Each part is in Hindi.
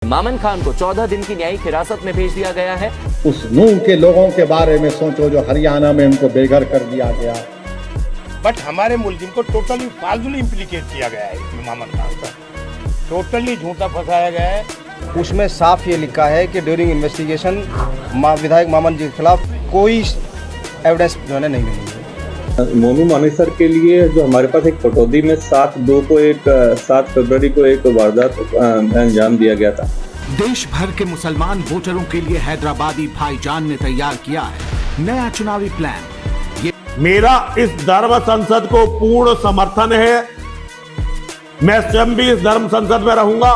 मामन खान को 14 दिन की न्यायिक हिरासत में भेज दिया गया है। उस नूह के लोगों के बारे में सोचो जो हरियाणा में उनको बेघर कर दिया गया। बट हमारे मुल्जिम को टोटली फालतू इम्प्लीकेट किया गया है इसमें। मामन खान का टोटली झूठा फंसाया गया है। उसमें साफ ये लिखा है कि ड्यूरिंग इन्वेस्टिगेशन विधायक मामन जी के खिलाफ कोई एविडेंस जो है नहीं मिली। मोनू मानेसर के लिए जो हमारे पास एक पटौदी में 7 फरवरी को एक वारदात अंजाम दिया गया था। देश भर के मुसलमान वोटरों के लिए हैदराबादी भाईजान ने तैयार किया है नया चुनावी प्लान। ये मेरा इस धर्म संसद को पूर्ण समर्थन है। मैं स्वयं भी इस धर्म संसद में रहूंगा।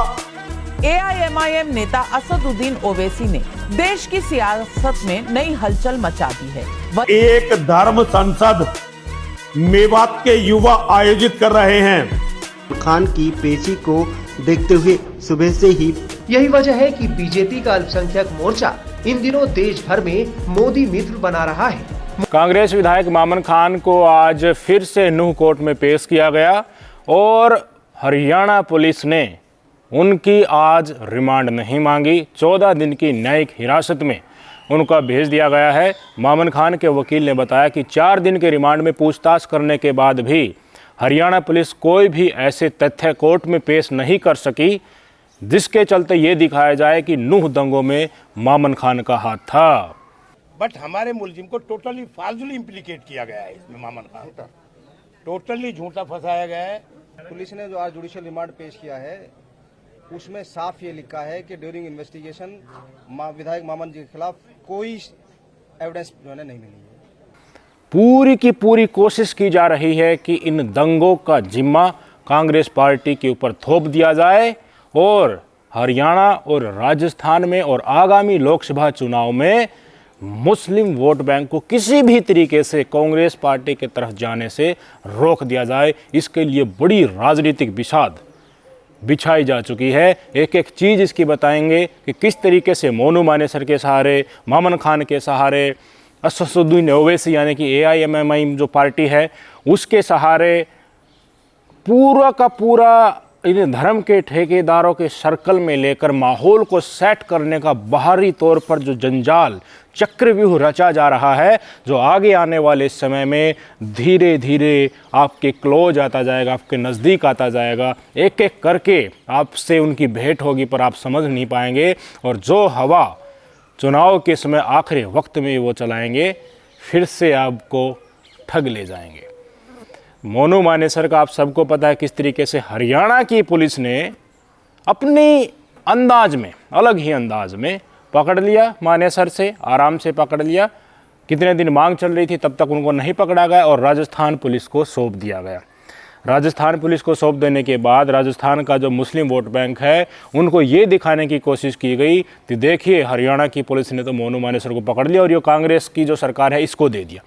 AIMIM नेता असदुद्दीन ओवैसी ने देश की सियासत में नई हलचल मचा दी है। एक धर्म संसद मेवात के युवा आयोजित कर रहे हैं। खान की पेशी को देखते हुए सुबह से ही यही वजह है कि बीजेपी का अल्पसंख्यक मोर्चा इन दिनों देश भर में मोदी मित्र बना रहा है। कांग्रेस विधायक मामन खान को आज फिर से नूह कोर्ट में पेश किया गया और हरियाणा पुलिस ने उनकी आज रिमांड नहीं मांगी। 14 दिन की न्यायिक हिरासत में उनका भेज दिया गया है। मामन खान के वकील ने बताया कि 4 दिन के रिमांड में पूछताछ करने के बाद भी हरियाणा पुलिस कोई भी ऐसे तथ्य कोर्ट में पेश नहीं कर सकी जिसके चलते ये दिखाया जाए कि नूह दंगों में मामन खान का हाथ था। बट हमारे मुल्जिम को टोटली फालतू इम्प्लीकेट किया गया है इसमें। मामन खान का टोटली झूठा फंसाया गया है। पुलिस ने जो आज जुडिशियल रिमांड पेश किया है उसमें साफ ये लिखा है कि ड्यूरिंग इन्वेस्टिगेशन विधायक मामन जी के खिलाफ कोई एविडेंस जो है नहीं मिली। पूरी की पूरी कोशिश की जा रही है कि इन दंगों का जिम्मा कांग्रेस पार्टी के ऊपर थोप दिया जाए और हरियाणा और राजस्थान में और आगामी लोकसभा चुनाव में मुस्लिम वोट बैंक को किसी भी तरीके से कांग्रेस पार्टी की तरफ जाने से रोक दिया जाए। इसके लिए बड़ी राजनीतिक बिसात बिछाई जा चुकी है। एक एक चीज़ इसकी बताएंगे कि किस तरीके से मोनू मानेसर के सहारे, मामन खान के सहारे, असदुद्दीन ओवैसी यानी कि AIMIM जो पार्टी है उसके सहारे पूरा का पूरा इन धर्म के ठेकेदारों के सर्कल में लेकर माहौल को सेट करने का बाहरी तौर पर जो जंजाल चक्रव्यूह रचा जा रहा है, जो आगे आने वाले समय में धीरे धीरे आपके क्लोज आता जाएगा, आपके नज़दीक आता जाएगा। एक एक करके आपसे उनकी भेंट होगी पर आप समझ नहीं पाएंगे और जो हवा चुनाव के समय आखिरी वक्त में वो चलाएंगे फिर से आपको ठग ले जाएंगे। मोनू मानेसर का आप सबको पता है किस तरीके से हरियाणा की पुलिस ने अपनी अंदाज में, अलग ही अंदाज में पकड़ लिया। मानेसर से आराम से पकड़ लिया। कितने दिन मांग चल रही थी तब तक उनको नहीं पकड़ा गया और राजस्थान पुलिस को सौंप दिया गया। राजस्थान पुलिस को सौंप देने के बाद राजस्थान का जो मुस्लिम वोट बैंक है उनको ये दिखाने की कोशिश की गई कि देखिए हरियाणा की पुलिस ने तो मोनू मानेसर को पकड़ लिया और ये कांग्रेस की जो सरकार है इसको दे दिया।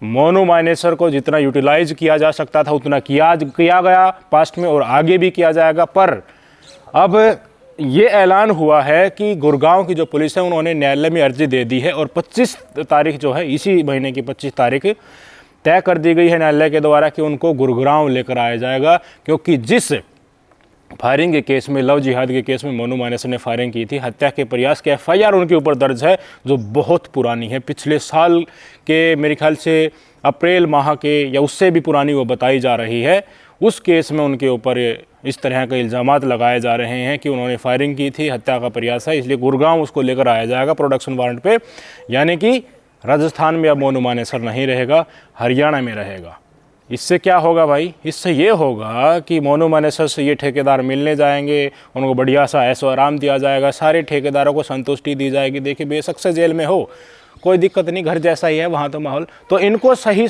मोनू मानेसर को जितना यूटिलाइज किया जा सकता था उतना किया गया पास्ट में और आगे भी किया जाएगा। पर अब ये ऐलान हुआ है कि गुड़गांव की जो पुलिस है उन्होंने न्यायालय में अर्जी दे दी है और 25 तारीख जो है इसी महीने की 25 तारीख तय कर दी गई है न्यायालय के द्वारा कि उनको गुड़गांव लेकर आया जाएगा, क्योंकि जिस फायरिंग के केस में, लव जिहाद के केस में मोनू मानेसर ने फायरिंग की थी, हत्या के प्रयास के FIR उनके ऊपर दर्ज है जो बहुत पुरानी है। पिछले साल के मेरे ख्याल से अप्रैल माह के या उससे भी पुरानी वो बताई जा रही है। उस केस में उनके ऊपर इस तरह के इल्ज़ामात लगाए जा रहे हैं कि उन्होंने फायरिंग की थी, हत्या का प्रयास है, इसलिए गुड़गांव उसको लेकर आया जाएगा प्रोडक्शन वारंट पे। यानी कि राजस्थान में अब मोनू मानेसर नहीं रहेगा, हरियाणा में रहेगा। इससे क्या होगा भाई? इससे ये होगा कि मोनू मानेसर से ये ठेकेदार मिलने जाएंगे, उनको बढ़िया सा ऐशो आराम दिया जाएगा, सारे ठेकेदारों को संतुष्टि दी जाएगी। देखिए बेशक से जेल में हो कोई दिक्कत नहीं, घर जैसा ही है वहाँ तो माहौल, तो इनको सही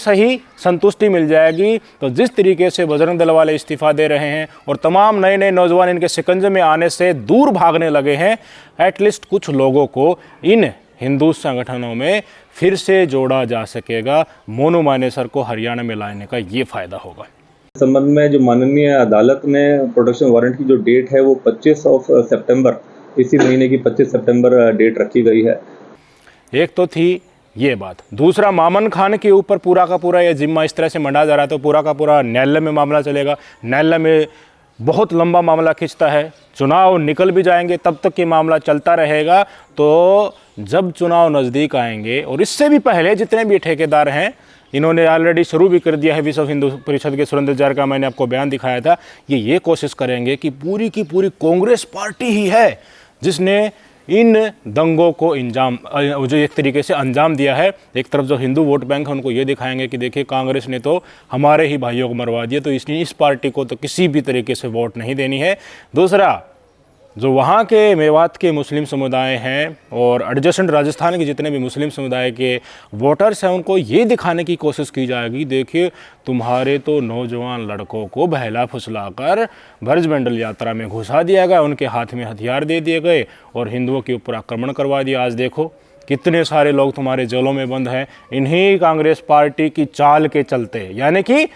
संतुष्टि मिल जाएगी। तो जिस तरीके से बजरंग दल वाले इस्तीफ़ा दे रहे हैं और तमाम नए नए नौजवान इनके शिकंजे में आने से दूर भागने लगे हैं, एटलीस्ट कुछ लोगों को इन हिंदू संगठनों में फिर से जोड़ा जा सकेगा। मोनू मानेसर को हरियाणा में लाने का ये फ़ायदा होगा। संबंध में जो माननीय अदालत ने प्रोडक्शन वारंट की जो डेट है वो 25 सितंबर, इसी महीने की 25 सितंबर डेट रखी गई है। एक तो थी ये बात, दूसरा मामन खान के ऊपर पूरा का पूरा ये जिम्मा इस तरह से मंडा जा रहा है तो पूरा का पूरा न्यायालय में मामला चलेगा। न्यायालय में बहुत लंबा मामला खींचता है। चुनाव निकल भी जाएंगे तब तक ये मामला चलता रहेगा। तो जब चुनाव नज़दीक आएंगे और इससे भी पहले जितने भी ठेकेदार हैं, इन्होंने ऑलरेडी शुरू भी कर दिया है। विश्व हिंदू परिषद के सुरेंद्र का मैंने आपको बयान दिखाया था। ये कोशिश करेंगे कि पूरी की पूरी कांग्रेस पार्टी ही है जिसने इन दंगों को जो एक तरीके से अंजाम दिया है। एक तरफ जो हिंदू वोट बैंक है उनको ये दिखाएंगे कि देखिए कांग्रेस ने तो हमारे ही भाइयों को मरवा दिया, तो इसलिए इस पार्टी को तो किसी भी तरीके से वोट नहीं देनी है। दूसरा, जो वहाँ के मेवात के मुस्लिम समुदाय हैं और एडजेसेंट राजस्थान के जितने भी मुस्लिम समुदाय के वोटर्स हैं, उनको ये दिखाने की कोशिश की जाएगी, देखिए तुम्हारे तो नौजवान लड़कों को बहला फुसलाकर ब्रजमंडल यात्रा में घुसा दिया गया, उनके हाथ में हथियार दे दिए गए और हिंदुओं के ऊपर आक्रमण करवा दिया। आज देखो कितने सारे लोग तुम्हारे जेलों में बंद हैं, इन्हीं कांग्रेस पार्टी की चाल के चलते। यानी कि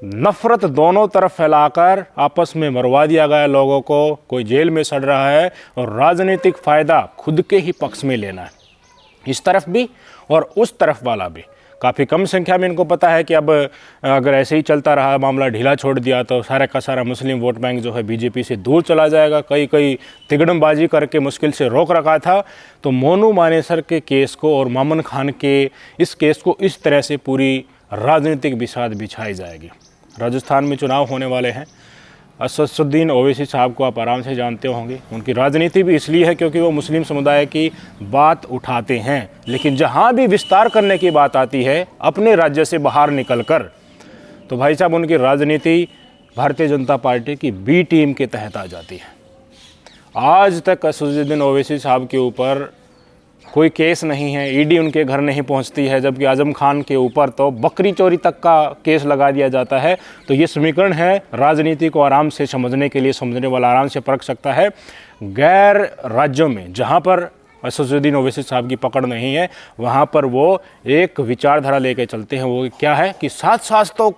नफरत दोनों तरफ फैलाकर आपस में मरवा दिया गया लोगों को, कोई जेल में सड़ रहा है और राजनीतिक फ़ायदा खुद के ही पक्ष में लेना है, इस तरफ भी और उस तरफ वाला भी। काफ़ी कम संख्या में इनको पता है कि अब अगर ऐसे ही चलता रहा, मामला ढीला छोड़ दिया तो सारा का सारा मुस्लिम वोट बैंक जो है बीजेपी से दूर चला जाएगा। कई तिगड़मबाजी करके मुश्किल से रोक रखा था। तो मोनू मानेसर के केस को और मामन खान के इस केस को इस तरह से पूरी राजनीतिक बिसात बिछाई जाएगी। राजस्थान में चुनाव होने वाले हैं। असदुद्दीन ओवैसी साहब को आप आराम से जानते होंगे। उनकी राजनीति भी इसलिए है क्योंकि वो मुस्लिम समुदाय की बात उठाते हैं, लेकिन जहाँ भी विस्तार करने की बात आती है अपने राज्य से बाहर निकलकर, तो भाई साहब उनकी राजनीति भारतीय जनता पार्टी की बी टीम के तहत आ जाती है। आज तक असदुद्दीन ओवैसी साहब के ऊपर कोई केस नहीं है, ईडी उनके घर नहीं पहुंचती है, जबकि आजम खान के ऊपर तो बकरी चोरी तक का केस लगा दिया जाता है। तो ये समीकरण है राजनीति को आराम से समझने के लिए, समझने वाला आराम से परख सकता है। गैर राज्यों में जहां पर असदुद्दीन ओवैसी साहब की पकड़ नहीं है, वहां पर वो एक विचारधारा लेके चलते हैं। वो क्या है कि साथ साथ तो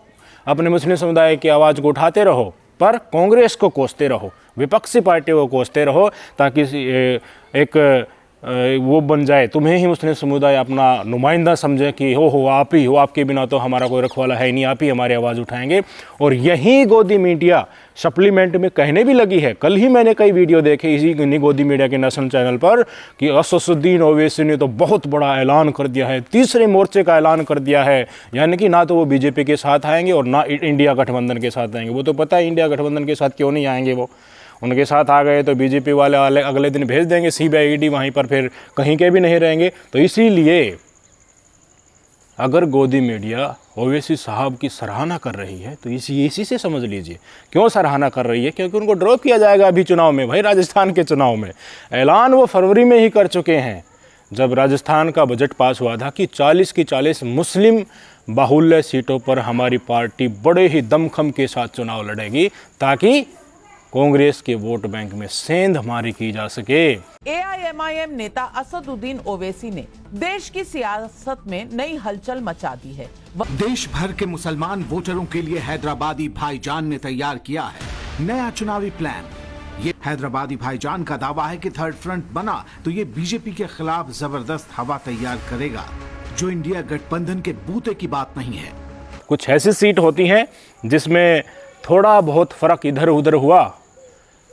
अपने मुस्लिम समुदाय की आवाज़ को उठाते रहो, पर कांग्रेस को कोसते रहो, विपक्षी पार्टियों को कोसते रहो, ताकि एक वो बन जाए, तुम्हें ही मुस्लिम समुदाय अपना नुमाइंदा समझे कि हो आप ही हो, आपके बिना तो हमारा कोई रखवाला है नहीं, आप ही हमारी आवाज़ उठाएंगे। और यही गोदी मीडिया सप्लीमेंट में कहने भी लगी है। कल ही मैंने कई वीडियो देखे इसी गोदी मीडिया के नेशनल चैनल पर कि असदुद्दीन ओवैसी ने तो बहुत बड़ा ऐलान कर दिया है, तीसरे मोर्चे का ऐलान कर दिया है। यानी कि ना तो वो बीजेपी के साथ आएंगे और ना इंडिया गठबंधन के साथ आएंगे। वो तो पता है इंडिया गठबंधन के साथ क्यों नहीं आएंगे, वो उनके साथ आ गए तो बीजेपी वाले अगले दिन भेज देंगे सीबीआई ईडी, वहीं पर फिर कहीं के भी नहीं रहेंगे। तो इसीलिए अगर गोदी मीडिया ओवैसी साहब की सराहना कर रही है तो इसी से समझ लीजिए क्यों सराहना कर रही है, क्योंकि उनको ड्रॉप किया जाएगा अभी चुनाव में। भाई राजस्थान के चुनाव में ऐलान वो फरवरी में ही कर चुके हैं, जब राजस्थान का बजट पास हुआ था कि 40 की 40 मुस्लिम बाहुल्य सीटों पर हमारी पार्टी बड़े ही दमखम के साथ चुनाव लड़ेगी, ताकि कांग्रेस के वोट बैंक में सेंधमारी की जा सके। एआईएमआईएम नेता असदुद्दीन ओवैसी ने देश की सियासत में नई हलचल मचा दी है। देश भर के मुसलमान वोटरों के लिए हैदराबादी भाईजान ने तैयार किया है नया चुनावी प्लान। ये हैदराबादी भाईजान का दावा है कि थर्ड फ्रंट बना तो ये बीजेपी के खिलाफ जबरदस्त हवा तैयार करेगा, जो इंडिया गठबंधन के बूते की बात नहीं है। कुछ ऐसी सीट होती हैं जिसमें थोड़ा बहुत फर्क इधर उधर हुआ,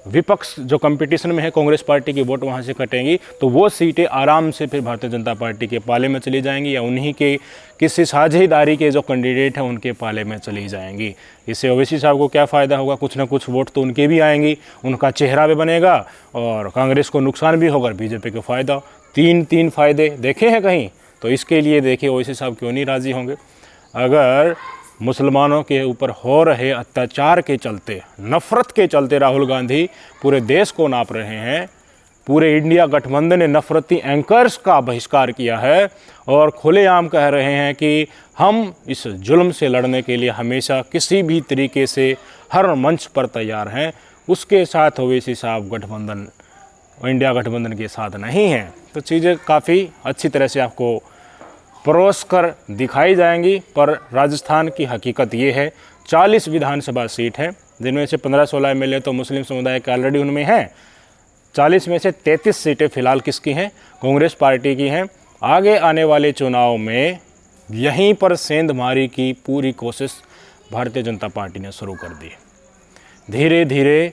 विपक्ष जो कंपटीशन में है कांग्रेस पार्टी की वोट वहाँ से कटेंगी, तो वो सीटें आराम से फिर भारतीय जनता पार्टी के पाले में चली जाएंगी, या उन्हीं के किसी साझेदारी के जो कैंडिडेट हैं उनके पाले में चली जाएंगी। इससे ओवैसी साहब को क्या फ़ायदा होगा, कुछ ना कुछ वोट तो उनके भी आएंगी, उनका चेहरा भी बनेगा और कांग्रेस को नुकसान भी होगा, बीजेपी को फ़ायदा। तीन फ़ायदे देखे हैं कहीं, तो इसके लिए देखिए ओवैसी साहब क्यों नहीं राज़ी होंगे। अगर मुसलमानों के ऊपर हो रहे अत्याचार के चलते, नफ़रत के चलते राहुल गांधी पूरे देश को नाप रहे हैं, पूरे इंडिया गठबंधन ने नफरती एंकर्स का बहिष्कार किया है और खुलेआम कह रहे हैं कि हम इस जुल्म से लड़ने के लिए हमेशा किसी भी तरीके से हर मंच पर तैयार हैं, उसके साथ ओवैसी साहब गठबंधन, इंडिया गठबंधन के साथ नहीं हैं। तो चीज़ें काफ़ी अच्छी तरह से आपको परोस कर दिखाई जाएंगी। पर राजस्थान की हकीकत ये है, 40 विधानसभा सीट है, जिनमें से 15-16 एमएलए तो मुस्लिम समुदाय के ऑलरेडी उनमें हैं। 40 में से 33 सीटें फिलहाल किसकी हैं, कांग्रेस पार्टी की हैं। आगे आने वाले चुनाव में यहीं पर सेंधमारी की पूरी कोशिश भारतीय जनता पार्टी ने शुरू कर दी। धीरे धीरे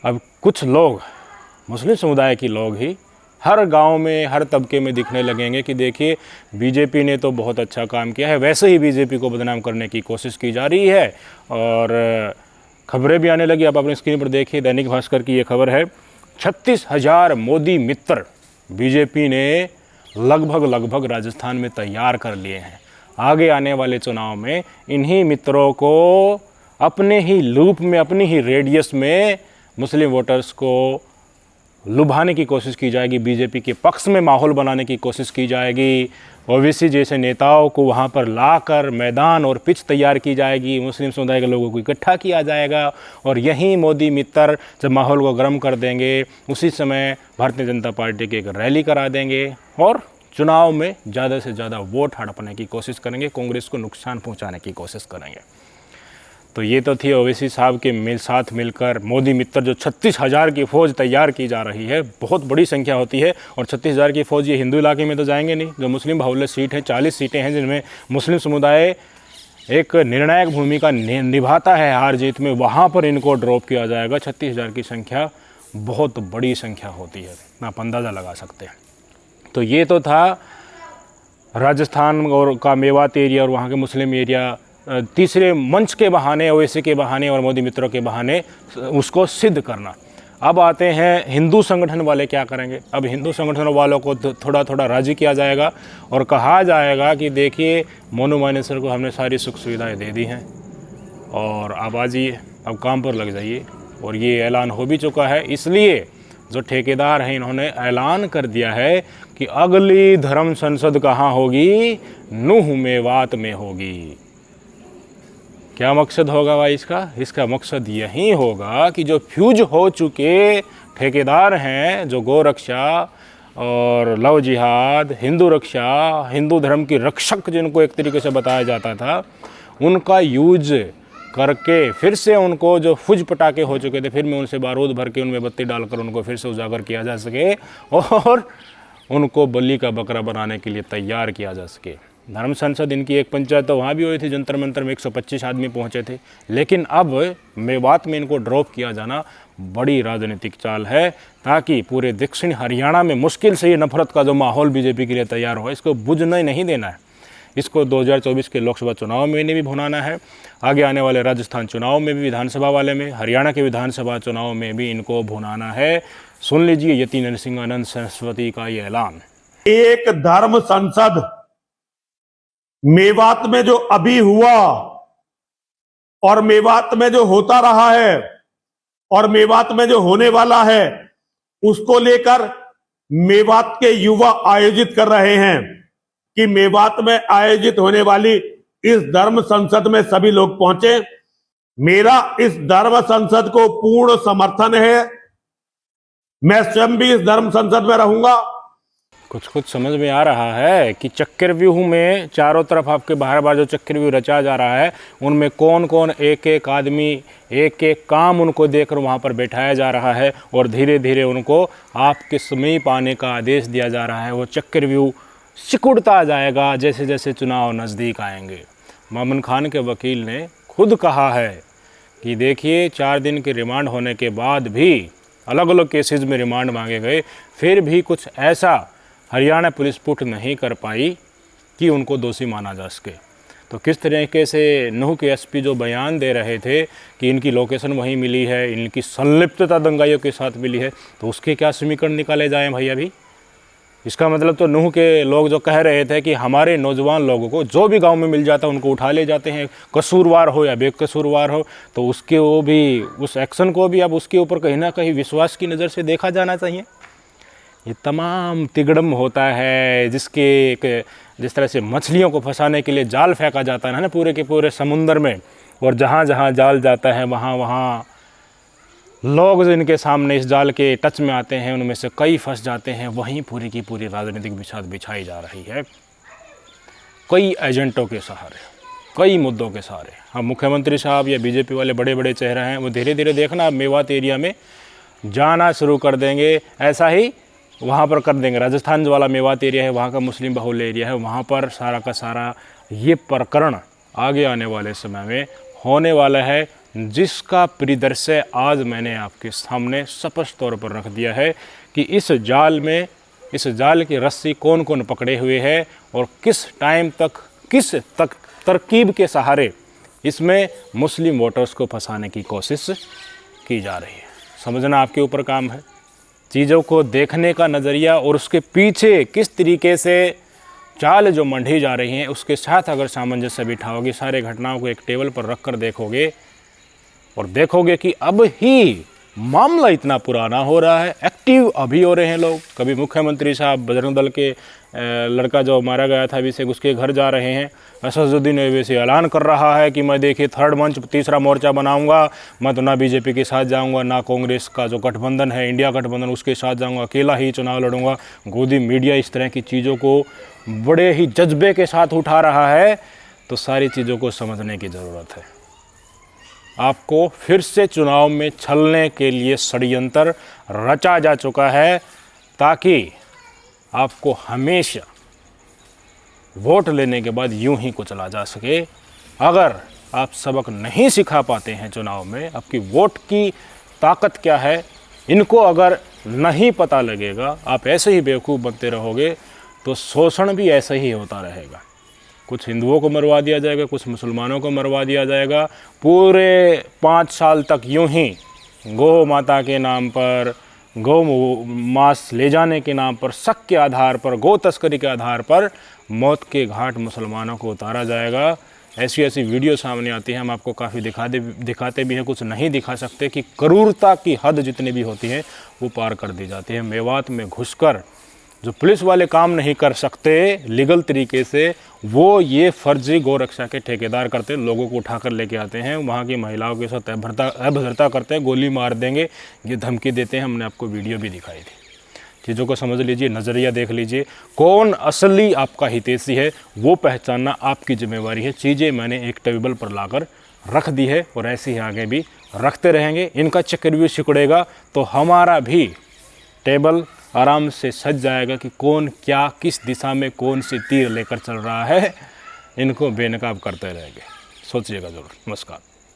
अब कुछ लोग, मुस्लिम समुदाय के लोग ही हर गांव में, हर तबके में दिखने लगेंगे कि देखिए बीजेपी ने तो बहुत अच्छा काम किया है, वैसे ही बीजेपी को बदनाम करने की कोशिश की जा रही है। और खबरें भी आने लगी, आप अपनी स्क्रीन पर देखिए, दैनिक भास्कर की ये खबर है, 36,000 मोदी मित्र बीजेपी ने लगभग राजस्थान में तैयार कर लिए हैं। आगे आने वाले चुनाव में इन्हीं मित्रों को अपने ही लूप में, अपनी ही रेडियस में मुस्लिम वोटर्स को लुभाने की कोशिश की जाएगी, बीजेपी के पक्ष में माहौल बनाने की कोशिश की जाएगी। ओवैसी जैसे नेताओं को वहाँ पर लाकर मैदान और पिच तैयार की जाएगी, मुस्लिम समुदाय के लोगों को इकट्ठा किया जाएगा और यहीं मोदी मित्र जब माहौल को गर्म कर देंगे, उसी समय भारतीय जनता पार्टी की एक रैली करा देंगे और चुनाव में ज़्यादा से ज़्यादा वोट हड़पने की कोशिश करेंगे, कांग्रेस को नुकसान पहुँचाने की कोशिश करेंगे। तो ये तो थी ओवैसी साहब के साथ मिलकर मोदी मित्र जो 36,000 की फ़ौज तैयार की जा रही है, बहुत बड़ी संख्या होती है। और 36,000 की फ़ौज ये हिंदू इलाके में तो जाएंगे नहीं, जो मुस्लिम बाहुल्य सीट है, 40 सीटें हैं जिनमें मुस्लिम समुदाय एक निर्णायक भूमिका निभाता है हार जीत में, वहाँ पर इनको ड्रॉप किया जाएगा। 36,000 की संख्या बहुत बड़ी संख्या होती है, आप अंदाज़ा लगा सकते हैं। तो ये तो था राजस्थान और का मेवात एरिया और वहाँ के मुस्लिम एरिया तीसरे मंच के बहाने, ओवैसी के बहाने और मोदी मित्रों के बहाने उसको सिद्ध करना। अब आते हैं हिंदू संगठन वाले क्या करेंगे। अब हिंदू संगठन वालों को थोड़ा थोड़ा राजी किया जाएगा और कहा जाएगा कि देखिए मोनू मानेसर को हमने सारी सुख सुविधाएं दे दी हैं और अब आ जाइए, अब काम पर लग जाइए। और ये ऐलान हो भी चुका है, इसलिए जो ठेकेदार हैं इन्होंने ऐलान कर दिया है कि अगली धर्म संसद कहाँ होगी, नूह मेवात में होगी। क्या मकसद होगा भाई इसका मकसद यही होगा कि जो फ्यूज हो चुके ठेकेदार हैं, जो गौ रक्षा और लव जिहाद, हिंदू रक्षा, हिंदू धर्म की रक्षक जिनको एक तरीके से बताया जाता था, उनका यूज करके फिर से उनको जो फुज पटाखे हो चुके थे, फिर में उनसे बारूद भर के उनमें बत्ती डालकर उनको फिर से उजागर किया जा सके और उनको बलि का बकरा बनाने के लिए तैयार किया जा सके। धर्म संसद इनकी एक पंचायत तो वहाँ भी हुई थी, जंतर मंतर में 125 आदमी पहुँचे थे, लेकिन अब मेवात में इनको ड्रॉप किया जाना बड़ी राजनीतिक चाल है, ताकि पूरे दक्षिण हरियाणा में मुश्किल से ये नफरत का जो माहौल बीजेपी के लिए तैयार हो, इसको बुझने नहीं देना है। इसको 2024 के लोकसभा चुनाव में भी भुनाना है, आगे आने वाले राजस्थान चुनाव में भी, विधानसभा वाले में, हरियाणा के विधानसभा चुनाव में भी इनको भुनाना है। सुन लीजिए यति नरसिंहानंद सरस्वती का ये ऐलान। एक धर्म संसद मेवात में जो अभी हुआ और मेवात में जो होता रहा है और मेवात में जो होने वाला है, उसको लेकर मेवात के युवा आयोजित कर रहे हैं कि मेवात में आयोजित होने वाली इस धर्म संसद में सभी लोग पहुंचे। मेरा इस धर्म संसद को पूर्ण समर्थन है, मैं स्वयं भी इस धर्म संसद में रहूंगा। कुछ समझ में आ रहा है कि चक्रव्यूह में चारों तरफ आपके बार बार जो चक्रव्यूह रचा जा रहा है, उनमें कौन कौन एक एक आदमी, एक एक काम उनको देकर वहाँ पर बैठाया जा रहा है और धीरे धीरे उनको आपके समीप आने का आदेश दिया जा रहा है। वो चक्रव्यूह सिकुड़ता जाएगा जैसे जैसे चुनाव नज़दीक आएंगे। मामन खान के वकील ने खुद कहा है कि देखिए 4 दिन के रिमांड होने के बाद भी, अलग अलग केसेस में रिमांड मांगे गए, फिर भी कुछ ऐसा हरियाणा पुलिस पुट नहीं कर पाई कि उनको दोषी माना जा सके। तो किस तरीके से नूह के एसपी जो बयान दे रहे थे कि इनकी लोकेशन वहीं मिली है, इनकी संलिप्तता दंगाइयों के साथ मिली है, तो उसके क्या समीकरण निकाले जाएं भैया भी। इसका मतलब तो नूह के लोग जो कह रहे थे कि हमारे नौजवान लोगों को जो भी गांव में मिल जाता है उनको उठा ले जाते हैं, कसूरवार हो या बेकसूरवार हो, तो उसके वो भी, उस एक्शन को भी अब उसके ऊपर कहीं ना कहीं विश्वास की नज़र से देखा जाना चाहिए। ये तमाम तिगड़म होता है जिस तरह से मछलियों को फंसाने के लिए जाल फेंका जाता है ना पूरे के पूरे समुंदर में, और जहाँ जहाँ जाल जाता है वहाँ वहाँ लोग जिनके सामने इस जाल के टच में आते हैं उनमें से कई फंस जाते हैं। वहीं पूरी की पूरी राजनीतिक बिछाद बिछाई जा रही है, कई एजेंटों के सहारे, कई मुद्दों के सहारे। हम मुख्यमंत्री साहब या बीजेपी वाले बड़े बड़े चेहरे हैं, वो धीरे धीरे देखना मेवात एरिया में जाना शुरू कर देंगे। ऐसा ही वहाँ पर कर देंगे। राजस्थान जो वाला मेवात एरिया है, वहाँ का मुस्लिम बाहुल्य एरिया है, वहाँ पर सारा का सारा ये प्रकरण आगे आने वाले समय में होने वाला है। जिसका परिदृश्य आज मैंने आपके सामने स्पष्ट तौर पर रख दिया है कि इस जाल की रस्सी कौन कौन पकड़े हुए है और किस टाइम तक किस तरकीब के सहारे इसमें मुस्लिम वोटर्स को फंसाने की कोशिश की जा रही है। समझना आपके ऊपर काम है। चीज़ों को देखने का नज़रिया और उसके पीछे किस तरीके से चाल जो मंडी जा रही हैं उसके साथ अगर सामंजस्य बिठाओगे, सारे घटनाओं को एक टेबल पर रख कर देखोगे और देखोगे कि अब ही मामला इतना पुराना हो रहा है, एक्टिव अभी हो रहे हैं लोग। कभी मुख्यमंत्री साहब बजरंग दल के लड़का जो मारा गया था अभिषेक, उसके घर जा रहे हैं। असदुद्दीन ओवैसी ऐलान कर रहा है कि मैं देखिए थर्ड मंच तीसरा मोर्चा बनाऊंगा, मैं तो ना बीजेपी के साथ जाऊंगा ना कांग्रेस का जो गठबंधन है इंडिया गठबंधन उसके साथ जाऊंगा, अकेला ही चुनाव लड़ूंगा। गोदी मीडिया इस तरह की चीज़ों को बड़े ही जज्बे के साथ उठा रहा है, तो सारी चीज़ों को समझने की ज़रूरत है। आपको फिर से चुनाव में छलने के लिए षड्यंत्र रचा जा चुका है ताकि आपको हमेशा वोट लेने के बाद यूं ही कुचला जा सके। अगर आप सबक नहीं सिखा पाते हैं चुनाव में, आपकी वोट की ताकत क्या है, इनको अगर नहीं पता लगेगा, आप ऐसे ही बेवकूफ़ बनते रहोगे तो शोषण भी ऐसा ही होता रहेगा। कुछ हिंदुओं को मरवा दिया जाएगा, कुछ मुसलमानों को मरवा दिया जाएगा। पूरे 5 साल तक यूं ही गौ माता के नाम पर, गौ मांस ले जाने के नाम पर, शक के आधार पर, गौ तस्करी के आधार पर मौत के घाट मुसलमानों को उतारा जाएगा। ऐसी ऐसी वीडियो सामने आती है, हम आपको काफ़ी दिखाते भी हैं, कुछ नहीं दिखा सकते कि क्रूरता की हद जितनी भी होती है वो पार कर दी जाती है। मेवात में घुसकर जो पुलिस वाले काम नहीं कर सकते लीगल तरीके से, वो ये फर्जी गौ रक्षा के ठेकेदार करते हैं। लोगों को उठाकर लेके आते हैं, वहाँ की महिलाओं के साथ अभद्रता करते हैं, गोली मार देंगे, ये धमकी देते हैं। हमने आपको वीडियो भी दिखाई थी। चीज़ों को समझ लीजिए, नज़रिया देख लीजिए, कौन असली आपका हितैषी है वो पहचानना आपकी जिम्मेवारी है। चीज़ें मैंने एक टेबल पर लाकर रख दी है और ऐसे ही आगे भी रखते रहेंगे। इनका चक्रव्यूह सिकुड़ेगा तो हमारा भी टेबल आराम से सज जाएगा कि कौन क्या किस दिशा में कौन सी तीर लेकर चल रहा है। इनको बेनकाब करते रहेंगे। सोचिएगा ज़रूर। नमस्कार।